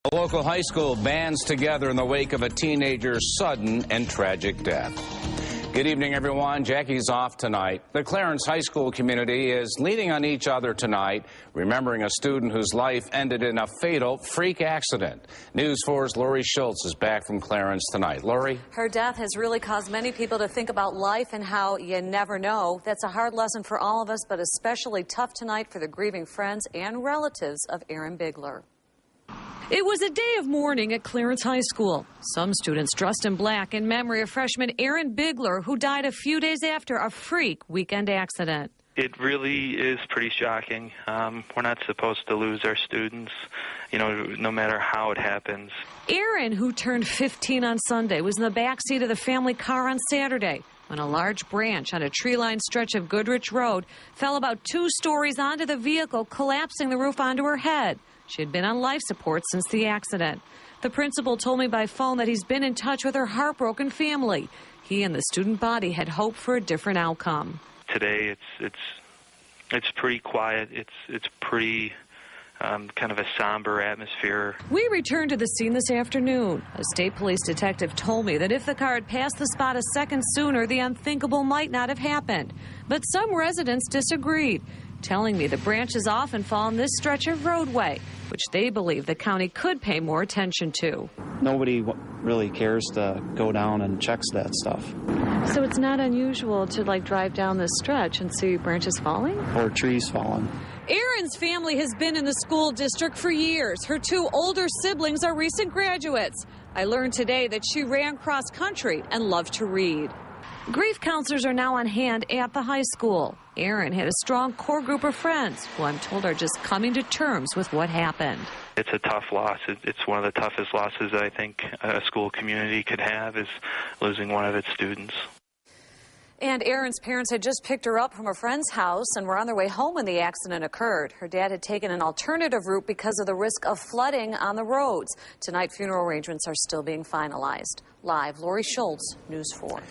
A local high school bands together in the wake of a teenager's sudden and tragic death. Good evening, everyone. Jackie's off tonight. The Clarence High School community is leaning on each other tonight, remembering a student whose life ended in a fatal freak accident. News 4's Lori Schultz is back from Clarence tonight. Lori? Her death has really caused many people to think about life and how you never know. That's a hard lesson for all of us, but especially tough tonight for the grieving friends and relatives of Aaron Bigler. It was a day of mourning at Clarence High School. Some students dressed in black in memory of freshman Aaron Bigler, who died a few days after a freak weekend accident. It really is pretty shocking. We're not supposed to lose our students, no matter how it happens. Aaron, who turned 15 on Sunday, was in the back seat of the family car on Saturday when a large branch on a tree-lined stretch of Goodrich Road fell about 2 stories onto the vehicle, collapsing the roof onto her head. She had been on life support since the accident. The principal told me by phone that he's been in touch with her heartbroken family. He and the student body had hoped for a different outcome. Today, it's pretty quiet. It's pretty kind of a somber atmosphere. We returned to the scene this afternoon. A state police detective told me that if the car had passed the spot a second sooner, the unthinkable might not have happened. But some residents disagreed, telling me the branches often fall on this stretch of roadway, which they believe the county could pay more attention to. Nobody really cares to go down and checks that stuff. So it's not unusual to drive down this stretch and see branches falling? Or trees falling. Aaron's family has been in the school district for years. Her 2 older siblings are recent graduates. I learned today that she ran cross country and loved to read. Grief counselors are now on hand at the high school. Aaron had a strong core group of friends who I'm told are just coming to terms with what happened. It's a tough loss. It's one of the toughest losses that I think a school community could have, is losing one of its students. And Aaron's parents had just picked her up from a friend's house and were on their way home when the accident occurred. Her dad had taken an alternative route because of the risk of flooding on the roads. Tonight, funeral arrangements are still being finalized. Live, Lori Schultz, News 4.